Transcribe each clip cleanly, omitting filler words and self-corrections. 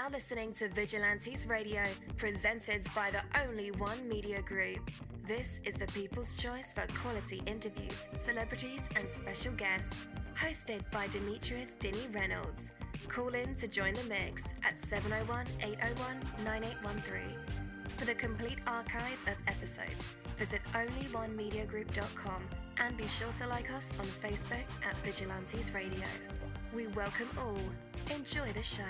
now listening to Vigilantes Radio, presented by the Only One Media Group. This is the people's choice for quality interviews, celebrities, and special guests. Hosted by Demetrius Dinny Reynolds. Call in to join the mix at 701-801-9813. For the complete archive of episodes, visit onlyonemediagroup.com and be sure to like us on Facebook at Vigilantes Radio. We welcome all. Enjoy the show.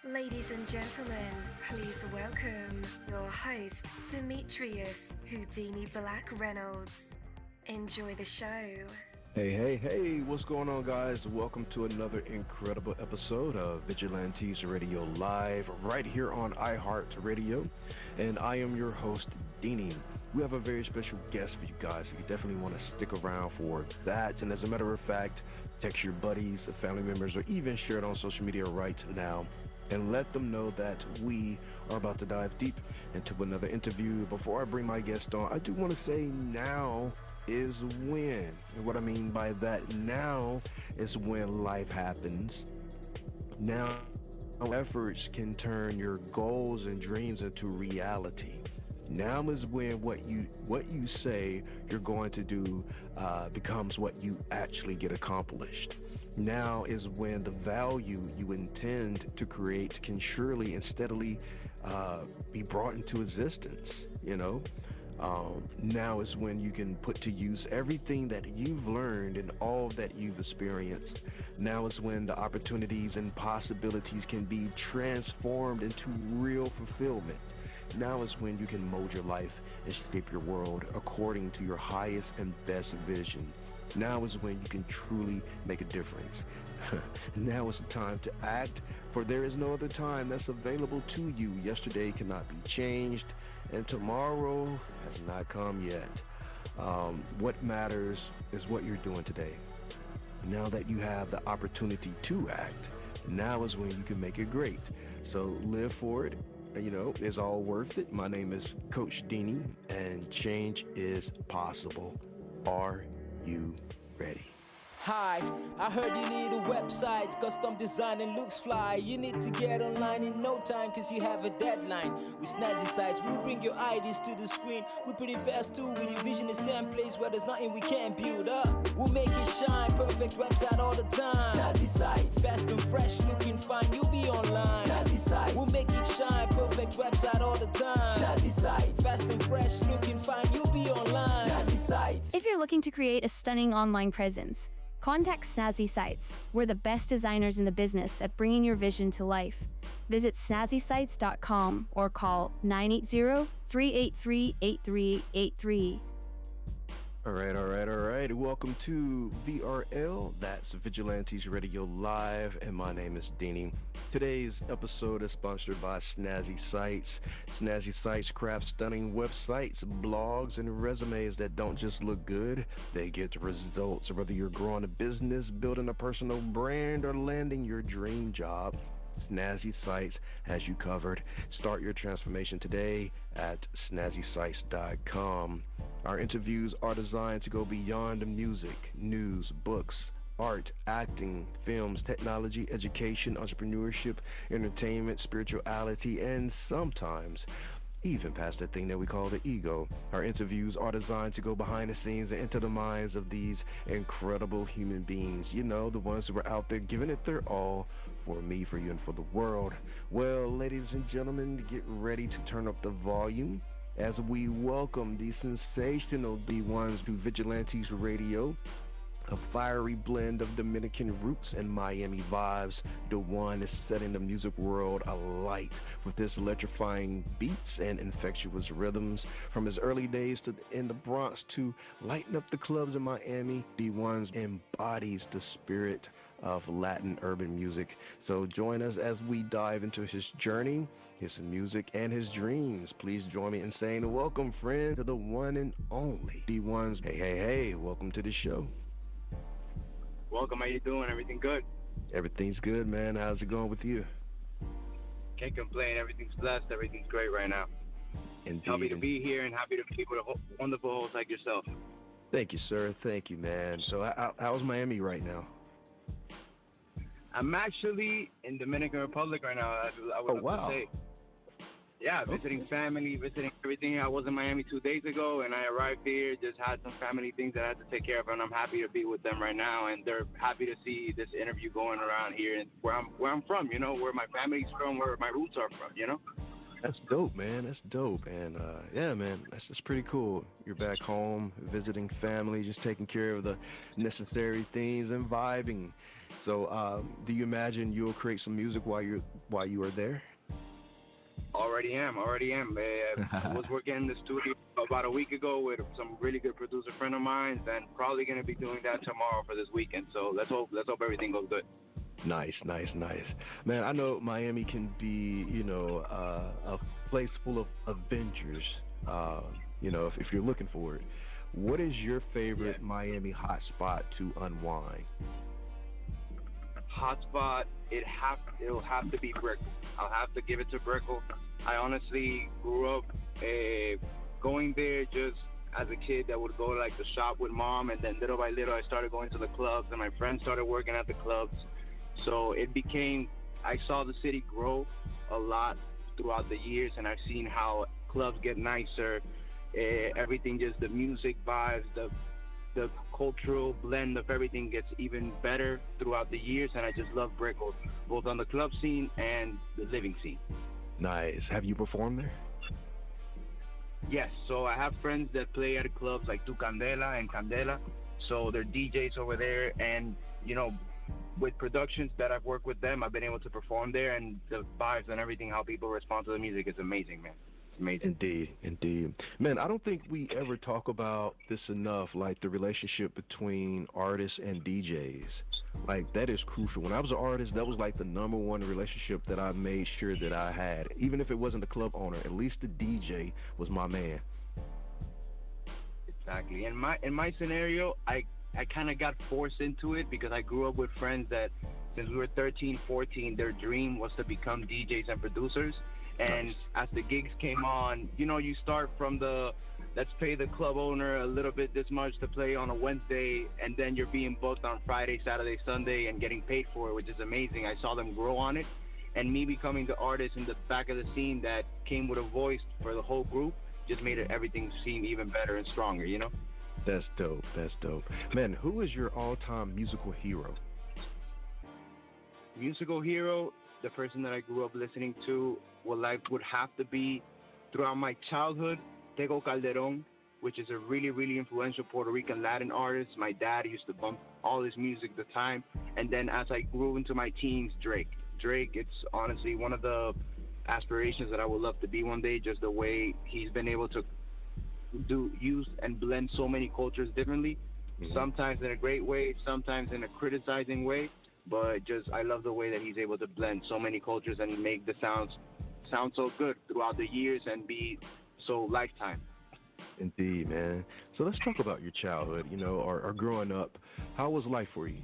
Ladies and gentlemen, please welcome your host, Demetrius Houdini Black Reynolds. Enjoy the show. Hey, what's going on, guys? Welcome to another incredible episode of Vigilantes Radio Live right here on iHeartRadio, and I am your host, Dini. We have a very special guest for you guys. You definitely want to stick around for that, and as a matter of fact, text your buddies, family members, or even share it on social media right now and let them know that we are about to dive deep into another interview. Before I bring my guest on, I do want to say now is when. And what I mean by that, now is when life happens. Now, efforts can turn your goals and dreams into reality. Now is when what you say you're going to do becomes what you actually get accomplished. Now is when the value you intend to create can surely and steadily be brought into existence, you know. Now is when you can put to use everything that you've learned and all that you've experienced. Now is when the opportunities and possibilities can be transformed into real fulfillment. Now is when you can mold your life and shape your world according to your highest and best vision. Now is when you can truly make a difference. Now is the time to act, for there is no other time that's available to you. Yesterday cannot be changed, and tomorrow has not come yet. What matters is what you're doing today. Now that you have the opportunity to act, now is when you can make it great. So live for it. You know, it's all worth it. My name is Coach Dini, and change is possible. Are you ready? Hi, I heard you need a website, custom design and looks fly. You need to get online in no time, cause you have a deadline. With Snazzy Sites, we'll bring your ideas to the screen. We're pretty fast too, with your vision is templates where there's nothing we can't build up. We'll make it shine, perfect website all the time. Snazzy Sites, fast and fresh, looking fine, you'll be online. Snazzy Sites, we'll make it shine, perfect website all the time. Snazzy Sites, fast and fresh, looking fine, you'll be online. Snazzy Sites. If you're looking to create a stunning online presence, contact Snazzy Sites. We're the best designers in the business at bringing your vision to life. Visit snazzysites.com or call 980-383-8383. All right. Welcome to VRL. That's Vigilantes Radio Live, and my name is Dini. Today's episode is sponsored by Snazzy Sites. Snazzy Sites craft stunning websites, blogs, and resumes that don't just look good, they get results. Whether you're growing a business, building a personal brand, or landing your dream job, Snazzy Sites has you covered. Start your transformation today at snazzysites.com. Our interviews are designed to go beyond the music, news, books, art, acting, films, technology, education, entrepreneurship, entertainment, spirituality, and sometimes even past that thing that we call the ego. Our interviews are designed to go behind the scenes and into the minds of these incredible human beings. You know, the ones who are out there giving it their all for me, for you, and for the world. Well, ladies and gentlemen, get ready to turn up the volume as we welcome the sensational Diwan to Vigilantes Radio. A fiery blend of Dominican roots and Miami vibes, Diwan is setting the music world alight with his electrifying beats and infectious rhythms. From his early days in the Bronx to lighting up the clubs in Miami, Diwan embodies the spirit of Latin urban music. So join us as we dive into his journey, his music, and his dreams. Please join me in saying welcome, friend, to the one and only Diwan. Hey, welcome to the show. Welcome. How you doing? Everything good? Everything's good, man. How's it going with you? Can't complain. Everything's blessed. Everything's great right now. Indeed. Happy to be here and happy to be with a wonderful host like yourself. Thank you, sir. Thank you, man. So how's Miami right now? I'm actually in Dominican Republic right now. I would Oh, love wow. to say. Yeah, visiting family, visiting everything. I was in Miami 2 days ago, and I arrived here. Just had some family things that I had to take care of, and I'm happy to be with them right now. And they're happy to see this interview going around here, and where I'm from. You know, where my family's from, where my roots are from. You know. That's dope, man. That's dope. And yeah, man, that's pretty cool. You're back home, visiting family, just taking care of the necessary things and vibing. So, do you imagine you'll create some music while you are there? Already am. I was working in the studio about a week ago with some really good producer friend of mine, and probably going to be doing that tomorrow for this weekend. So let's hope everything goes good. Nice. Man, I know Miami can be, a place full of adventures, if you're looking for it. What is your favorite Miami hotspot to unwind? Hotspot, it'll have to be Brickell. I'll have to give it to Brickell. I honestly grew up going there just as a kid that would go like to shop with mom, and then little by little I started going to the clubs, and my friends started working at the clubs. So I saw the city grow a lot throughout the years, and I've seen how clubs get nicer, everything, just the music vibes, the cultural blend of everything gets even better throughout the years, and I just love Brickell, both on the club scene and the living scene. Nice. Have you performed there? Yes, so I have friends that play at clubs like Tu Candela and Candela, so they're DJs over there, and with productions that I've worked with them, I've been able to perform there, and the vibes and everything, how people respond to the music is amazing, man. It's amazing. Indeed. Man, I don't think we ever talk about this enough, like the relationship between artists and DJs. Like, that is crucial. When I was an artist, that was like the number one relationship that I made sure that I had. Even if it wasn't the club owner, at least the DJ was my man. Exactly. In my scenario, I kind of got forced into it because I grew up with friends that since we were 13, 14, their dream was to become DJs and producers. And Nice. as the gigs came on, you start from let's pay the club owner a little bit this much to play on a Wednesday, and then you're being booked on Friday, Saturday, Sunday, and getting paid for it, which is amazing. I saw them grow on it, and me becoming the artist in the back of the scene that came with a voice for the whole group just made everything seem even better and stronger, That's dope. Man, who is your all-time musical hero? Musical hero, the person that I grew up listening to would have to be, throughout my childhood, Tego Calderon, which is a really, really influential Puerto Rican Latin artist. My dad used to bump all his music at the time. And then as I grew into my teens, Drake, it's honestly one of the aspirations that I would love to be one day, just the way he's been able to use and blend so many cultures differently, sometimes in a great way, sometimes in a criticizing way, but just I love the way that he's able to blend so many cultures and make the sound so good throughout the years and be so lifetime. Indeed, man. So let's talk about your childhood, or growing up. How was life for you?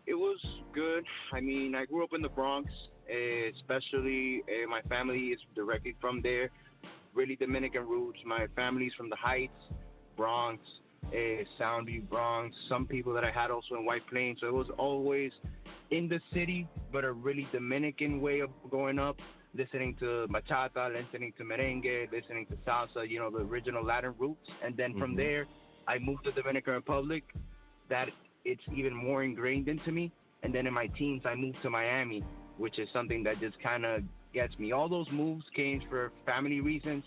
It was good. I mean, I grew up in the Bronx, especially my family is directly from there, really Dominican roots. My family's from the Heights, Bronx, Soundview, Bronx, some people that I had also in White Plains. So it was always in the city, but a really Dominican way of growing up, listening to bachata, listening to merengue, listening to salsa, the original Latin roots. And then from there, I moved to Dominican Republic. That it's even more ingrained into me. And then in my teens, I moved to Miami, which is something that just kind of gets me. All those moves came for family reasons.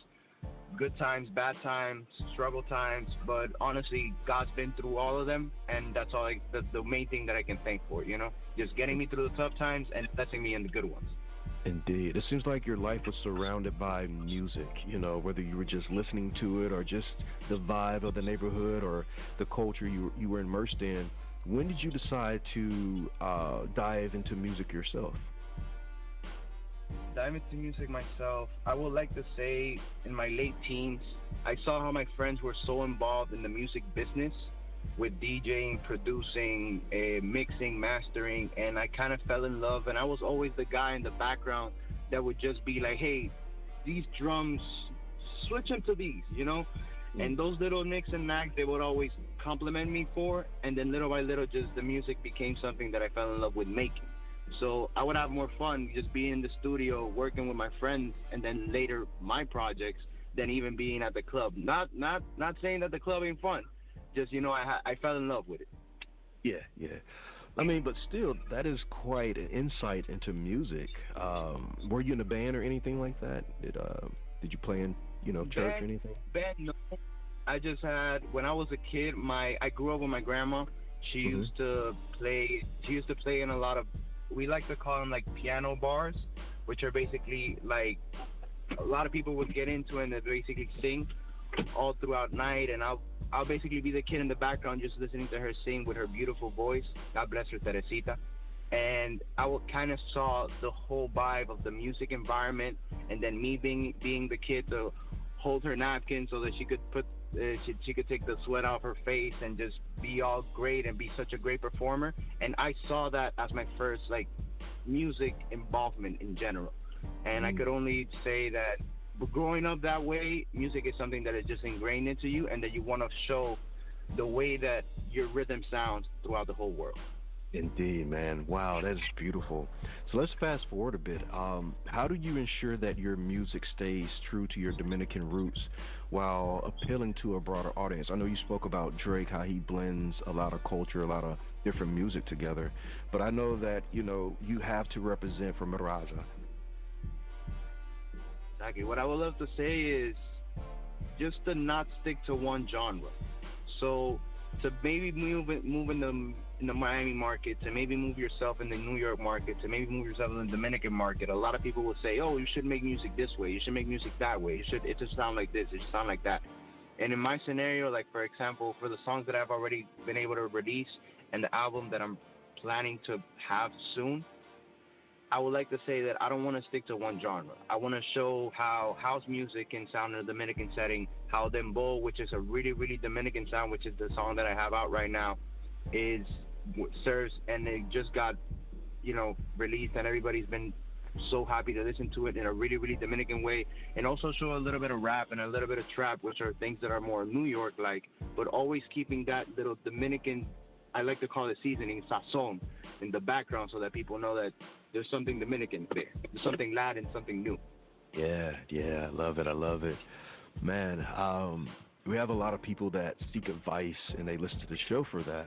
Good times, bad times, struggle times, but honestly, God's been through all of them, and that's all. The main thing that I can thank for, just getting me through the tough times and blessing me in the good ones. Indeed. It seems like your life was surrounded by music, whether you were just listening to it or just the vibe of the neighborhood or the culture you were immersed in. When did you decide to dive into music yourself? Dive into music myself, I would like to say in my late teens, I saw how my friends were so involved in the music business with DJing, producing, mixing, mastering, and I kind of fell in love. And I was always the guy in the background that would just be like, hey, these drums, switch them to these, And those little nicks and knacks, they would always compliment me for, and then little by little, just the music became something that I fell in love with making. So I would have more fun just being in the studio, working with my friends, and then later my projects, than even being at the club. Not saying that the club ain't fun, just, I fell in love with it. Yeah. I mean, but still, that is quite an insight into music. Were you in a band or anything like that? Did you play in, church or anything? Band, no. I just had, when I was a kid, I grew up with my grandma. She used to play in a lot of, we like to call them like piano bars, which are basically like, a lot of people would get into and they basically sing all throughout night, and I'll basically be the kid in the background just listening to her sing with her beautiful voice. God bless her, Teresita. And I would kind of saw the whole vibe of the music environment, and then me being the kid to hold her napkin so that she could she could take the sweat off her face and just be all great and be such a great performer. And I saw that as my first like music involvement in general. And I could only say that growing up that way, music is something that is just ingrained into you, and that you want to show the way that your rhythm sounds throughout the whole world. Indeed, man. Wow, that is beautiful. So let's fast forward a bit. How do you ensure that your music stays true to your Dominican roots while appealing to a broader audience? I know you spoke about Drake, how he blends a lot of culture, a lot of different music together, but I know that, you have to represent for Maraja. Exactly. What I would love to say is just to not stick to one genre. So to maybe move in the Miami market, to maybe move yourself in the New York market, to maybe move yourself in the Dominican market. A lot of people will say, oh, you should make music this way, you should make music that way, it should sound like this, it should sound like that. And in my scenario, like for example, for the songs that I've already been able to release and the album that I'm planning to have soon, I would like to say that I don't want to stick to one genre. I want to show how house music can sound in a Dominican setting, how dembow, which is a really, really Dominican sound, which is the song that I have out right now, serves, and it just got, released, and everybody's been so happy to listen to it in a really, really Dominican way, and also show a little bit of rap and a little bit of trap, which are things that are more New York-like, but always keeping that little Dominican, I like to call it seasoning, sazon, in the background so that people know that there's something Dominican there. There's something Latin, something new. Yeah, I love it. Man, we have a lot of people that seek advice and they listen to the show for that.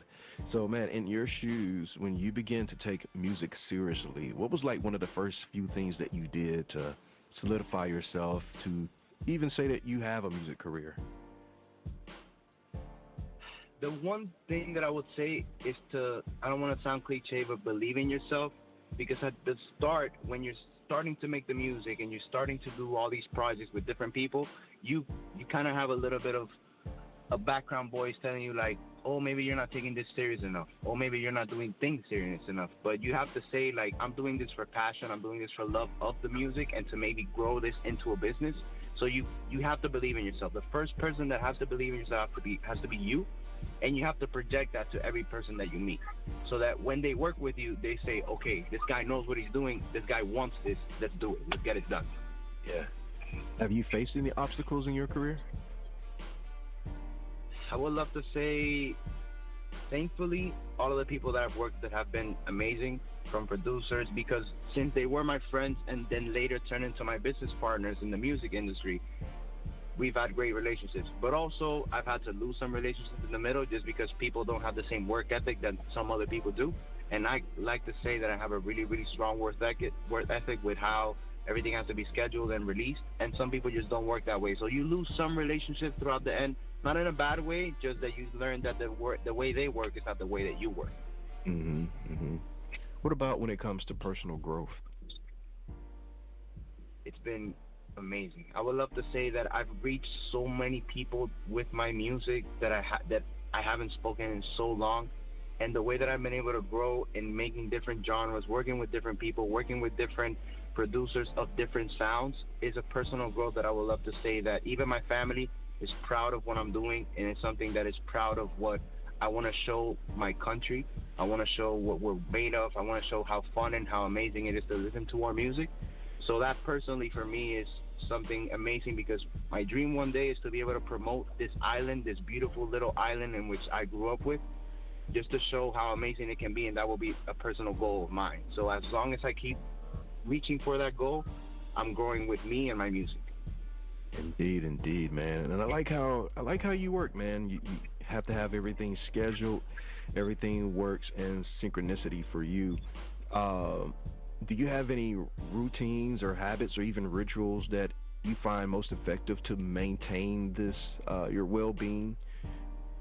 So, man, in your shoes, when you begin to take music seriously, what was like one of the first few things that you did to solidify yourself to even say that you have a music career? The one thing that I would say is I don't want to sound cliche, but believe in yourself. Because at the start, when you're starting to make the music and you're starting to do all these projects with different people, you kind of have a little bit of a background voice telling you like, oh, maybe you're not taking this serious enough. Or maybe you're not doing things serious enough. But you have to say like, I'm doing this for passion. I'm doing this for love of the music and to maybe grow this into a business. So you have to believe in yourself. The first person that has to believe in yourself has to be you. And you have to project that to every person that you meet so that when they work with you, they say, okay, this guy knows what he's doing. This guy wants this. Let's do it. Let's get it done. Yeah. Have you faced any obstacles in your career? I would love to say, thankfully, all of the people that I've worked with have been amazing, from producers, because since they were my friends and then later turned into my business partners in the music industry, we've had great relationships. But also, I've had to lose some relationships in the middle just because people don't have the same work ethic that some other people do. And I like to say that I have a really, really strong work ethic with how everything has to be scheduled and released. And some people just don't work that way. So you lose some relationships throughout the end, not in a bad way, just that you learn that the way they work is not the way that you work. What about when it comes to personal growth? It's been amazing. I would love to say that I've reached so many people with my music that I haven't spoken in so long, and the way that I've been able to grow in making different genres, working with different people, working with different producers of different sounds is a personal growth that I would love to say that even my family is proud of what I'm doing, and it's something that is proud of what I want to show my country. I want to show what we're made of. I want to show how fun and how amazing it is to listen to our music. So that personally for me is something amazing because my dream one day is to be able to promote this island, this beautiful little island in which I grew up with, just to show how amazing it can be, and that will be a personal goal of mine. So as long as I keep reaching for that goal, I'm growing with me and my music. Indeed, man. And I like how you work, man. You have to have everything scheduled. Everything works in synchronicity for you. Do you have any routines or habits or even rituals that you find most effective to maintain this your well-being?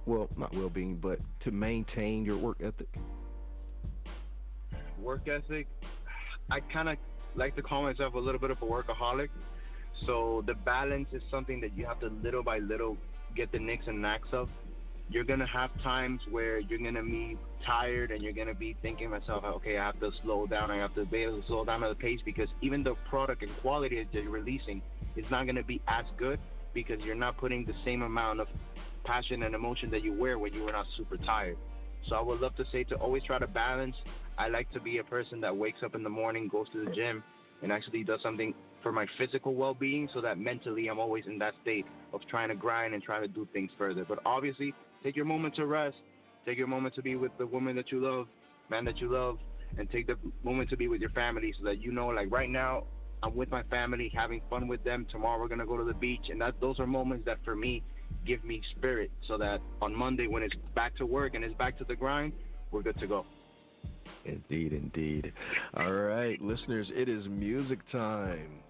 Well, not well-being, but to maintain your work ethic. Work ethic, I kind of like to call myself a little bit of a workaholic. So the balance is something that you have to little by little get the nicks and knacks of. You're going to have times where you're going to be tired and you're going to be thinking to myself, okay, I have to slow down. I have to be able to slow down at the pace because even the product and quality that you're releasing is not going to be as good because you're not putting the same amount of passion and emotion that you were when you were not super tired. So I would love to say to always try to balance. I like to be a person that wakes up in the morning, goes to the gym, and actually does something for my physical well-being so that mentally I'm always in that state of trying to grind and trying to do things further. But obviously, take your moment to rest. Take your moment to be with the woman that you love, man that you love, and take the moment to be with your family so that you know, like right now, I'm with my family, having fun with them. Tomorrow we're going to go to the beach. And those are moments that, for me, give me spirit so that on Monday when it's back to work and it's back to the grind, we're good to go. Indeed. All right, listeners, it is music time.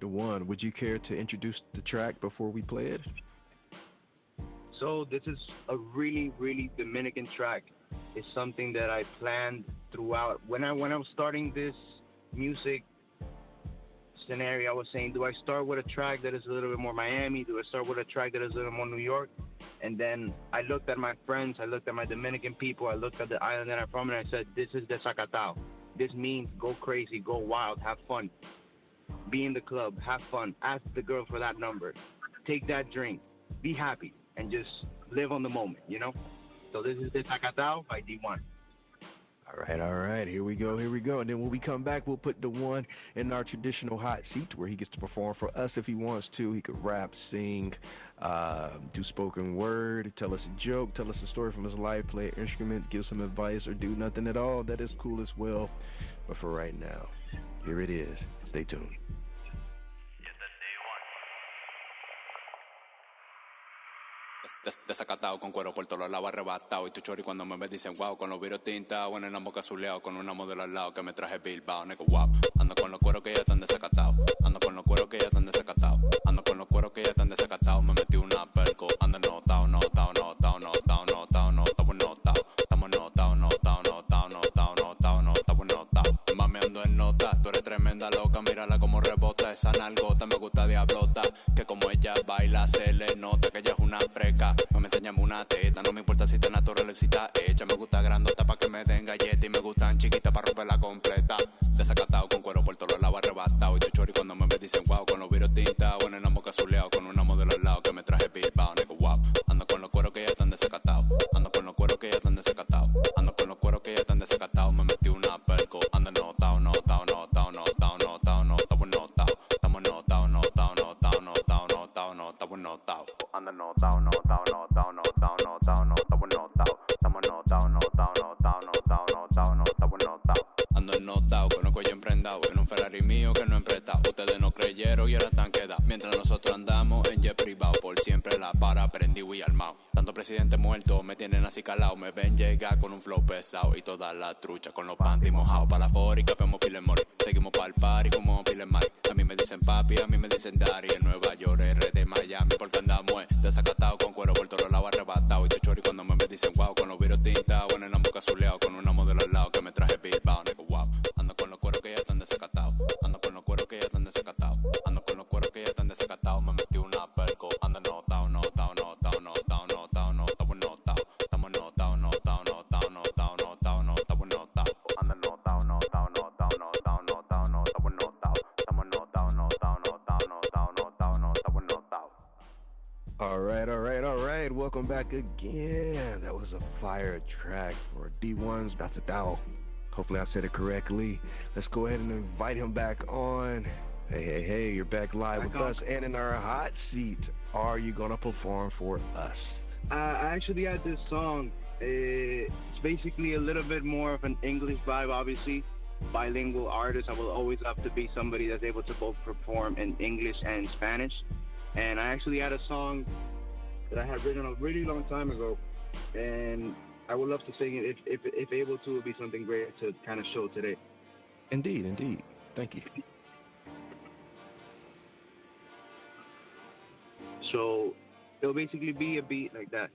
Diwan, would you care to introduce the track before we play it? So this is a really, really Dominican track. It's something that I planned throughout. When I was starting this music scenario, I was saying, do I start with a track that is a little bit more Miami? Do I start with a track that is a little more New York? And then I looked at my friends, I looked at my Dominican people, I looked at the island that I'm from, and I said, this is Desacatao. This means go crazy, go wild, have fun. Be in the club, have fun, ask the girl for that number, take that drink, be happy, and just live on the moment, you know? So this is Desacatao by Diwan. All right, here we go. And then when we come back, we'll put Diwan in our traditional hot seat where he gets to perform for us if he wants to. He could rap, sing, do spoken word, tell us a joke, tell us a story from his life, play an instrument, give some advice, or do nothing at all. That is cool as well. But for right now, here it is. Stay tuned. Desacatado con cuero por todos lados arrebatado. Y tu chori cuando me ves dicen wow. Con los viros tintados en el boca azuleado. Con una modelo al lado que me traje Bilbao. Nego wow. Ando con los cueros que ya están desacatados. Ando con los cueros que ya están desacatados. Ando con los cueros que ya están desacatados. Me metí una perco. Ando notao. Mami ando en nota. Tú eres tremenda loca. Mírala como rebota esa nalgota. Me gusta diablota. Que como ella baila se le nota que ella es una preca. No me enseñan una teta. No me importa si está natural o si está hecha. Me gusta grandota pa' que me den galletas. Y me gustan chiquitas pa' romperla completa. Desacatado con cuero por todos lados arrebatado. Y tu chori cuando me ves dicen wow. Con los viros tintados en el boca azuleado. Con una modelo al lado que me traje Bilbao. Nego wow. Ando con los cueros que ya están desacatados. Ando con los cueros que ya están desacatados. Ando con los cueros que ya están desacatados. Me metí una perco. Ando notao. Ando ennotado, con los cuellos emprendados. En un Ferrari mío que no he prestado. Ustedes no creyeron y ahora están quedados. Mientras nosotros andamos en jet privado. Por siempre la para prendido y armado. Tanto presidente muerto me tienen así calado. Me ven llegar con un flow pesado. Y toda la trucha con los panties mojados. Pa' la fórica, pemos pile mori. Seguimos pa'l party como pile mari. A mí me dicen papi, a mí me dicen daddy. En Nueva York, RD, Miami, porque andamos desacatado con cuero por todos lados arrebatado. Y tu chori cuando me ves dicen wow. Con los viros tintados en el boca azuleado. Con una modelo al lado que me traje Bilbao. Nego wow. Ando con los cueros que ya están desacatados. Ando con los cueros que ya están desacatados. Ando con los cueros que ya están desacatados. Me metí una perco. Ando notao. All right. Welcome back again. That was a fire track for D1's Desacatao. Hopefully I said it correctly. Let's go ahead and invite him back on. Hey, you're back live with us and in our hot seat. Are you going to perform for us? I actually had this song. It's basically a little bit more of an English vibe, obviously. Bilingual artist. I will always love to be somebody that's able to both perform in English and Spanish. And I actually had a song that I had written a really long time ago. And I would love to sing it. If able to, it would be something great to kind of show today. Indeed. Thank you. So it'll basically be a beat like that.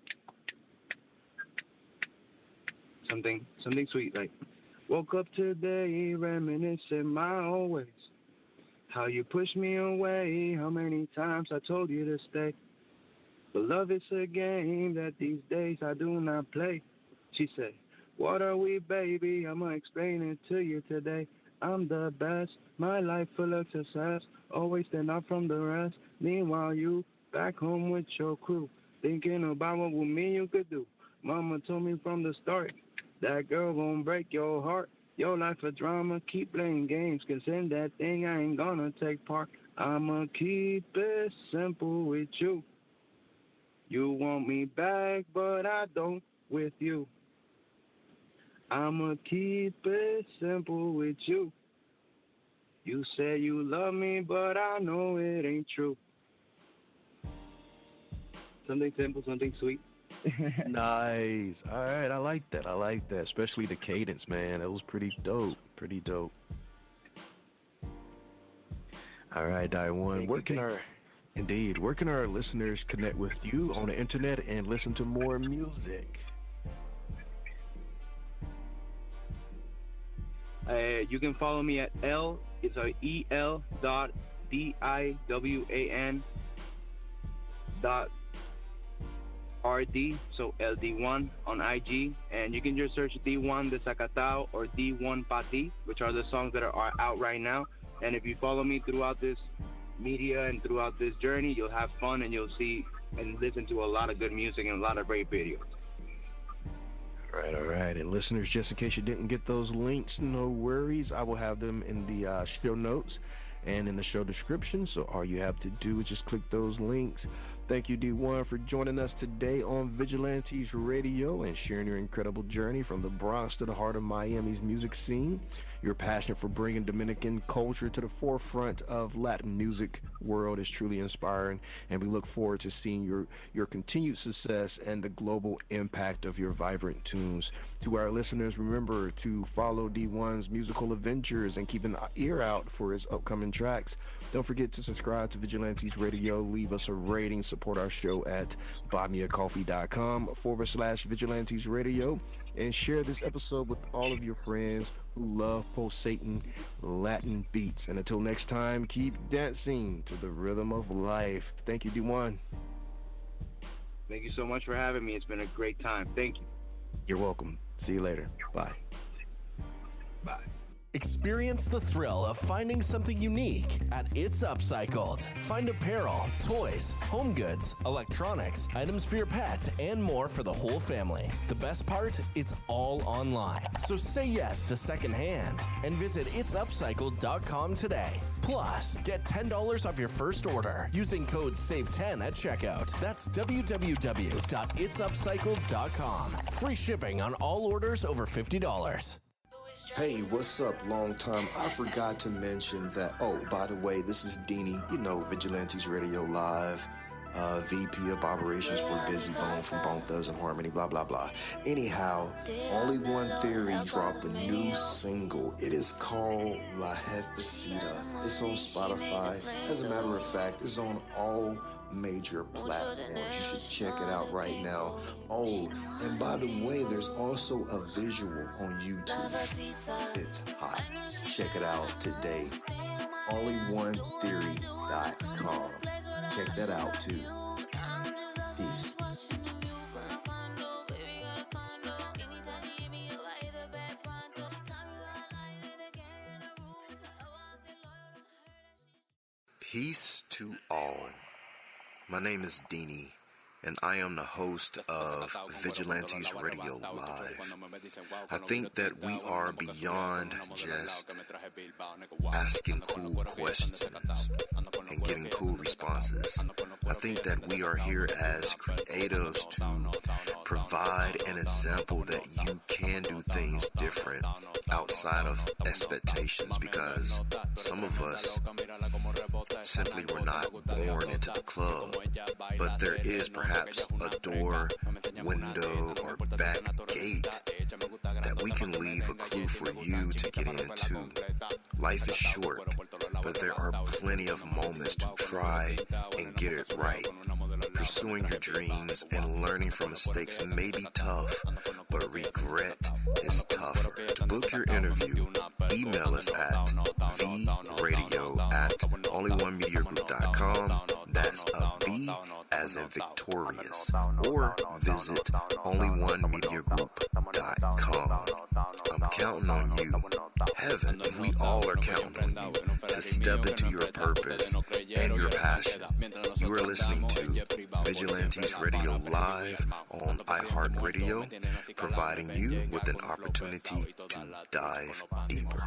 Something sweet like, woke up today reminiscing my old ways. How you pushed me away, how many times I told you to stay. But love is a game that these days I do not play. She said, what are we, baby? I'ma explain it to you today. I'm the best, my life full of success. Always stand out from the rest. Meanwhile, you back home with your crew, thinking about what with me you could do. Mama told me from the start, that girl gon' break your heart. Your life a drama, keep playing games, cause in that thing I ain't gonna take part. I'ma keep it simple with you. You want me back, but I don't with you. I'ma keep it simple with you. You say you love me, but I know it ain't true. Something simple, something sweet. Nice. All right, I like that. Especially the cadence, man. That was pretty dope. All right, Diwan. Where can our listeners connect with you on the internet and listen to more music? You can follow me at el.diwan.rd, so LD1 on IG, and you can just search Diwan Desacatao or D1 Pati, which are the songs that are out right now. And if you follow me throughout this media and throughout this journey, you'll have fun and you'll see and listen to a lot of good music and a lot of great videos. All right. And listeners, just in case you didn't get those links, no worries. I will have them in the show notes and in the show description. So all you have to do is just click those links. Thank you, Diwan, for joining us today on Vigilantes Radio and sharing your incredible journey from the Bronx to the heart of Miami's music scene. Your passion for bringing Dominican culture to the forefront of Latin music world is truly inspiring, and we look forward to seeing your continued success and the global impact of your vibrant tunes. To our listeners, remember to follow Diwan's musical adventures and keep an ear out for his upcoming tracks. Don't forget to subscribe to Vigilantes Radio, leave us a rating, support our show at buymeacoffee.com/Vigilantes Radio, and share this episode with all of your friends who love pulsating Latin beats. And until next time, keep dancing to the rhythm of life. Thank you, Diwan. Thank you so much for having me. It's been a great time. Thank you. You're welcome. See you later. Bye. Bye. Experience the thrill of finding something unique at It's Upcycled. Find apparel, toys, home goods, electronics, items for your pet, and more for the whole family. The best part? It's all online. So say yes to secondhand and visit itsupcycled.com today. Plus, get $10 off your first order using code SAVE10 at checkout. That's www.itsupcycled.com. Free shipping on all orders over $50. Hey, what's up, long time? I forgot to mention that, oh, by the way, this is Deanie, Vigilantes Radio Live, VP of Operations for Busy Bone from Bone Thugs and Harmony, blah, blah, blah. Anyhow, Only One Theory dropped a new single. It is called La Jefecita. It's on Spotify. As a matter of fact, it's on all major platforms. You should check it out right now. Oh, and by the way, there's also a visual on YouTube. It's hot. Check it out today. OnlyOneTheory.com. Check that out too. Peace. Peace to all. My name is Deanie, and I am the host of Vigilantes Radio Live. I think that we are beyond just asking cool questions and getting cool responses. I think that we are here as creatives to provide an example that you can do things different outside of expectations, because some of us simply were not born into the club, but there is perhaps a door, window, or back gate that we can leave a clue for you to get into. Life is short, but there are plenty of moments to try and get it right. Pursuing your dreams and learning from mistakes may be tough, but regret is tougher. To book your interview, email us at vradio@onlyonemediagroup.com. That's a V as in victorious. Or visit onlyonemediagroup.com. I'm counting on you. Heaven, we all are counting on you to step into your purpose and your passion. You are listening to Vigilantes Radio Live on iHeartRadio, providing you with an opportunity to dive deeper.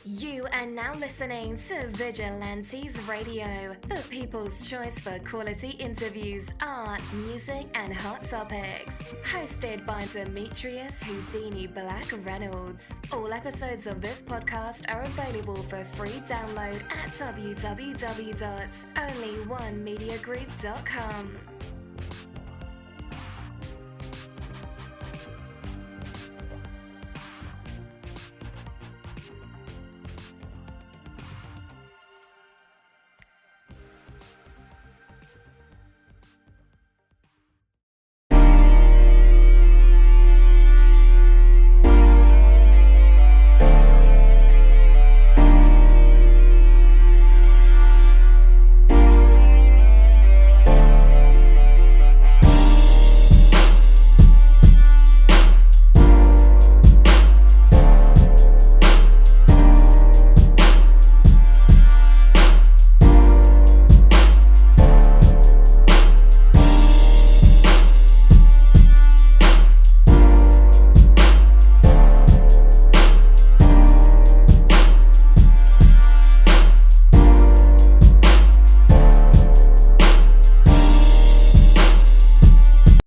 You are now listening to Vigilantes Radio, the people's choice for quality interviews, art, music, and hot topics. Hosted by Demetrius Houdini Black Reynolds. All episodes of this podcast are available for free download at www.onlyonemediagroup.com.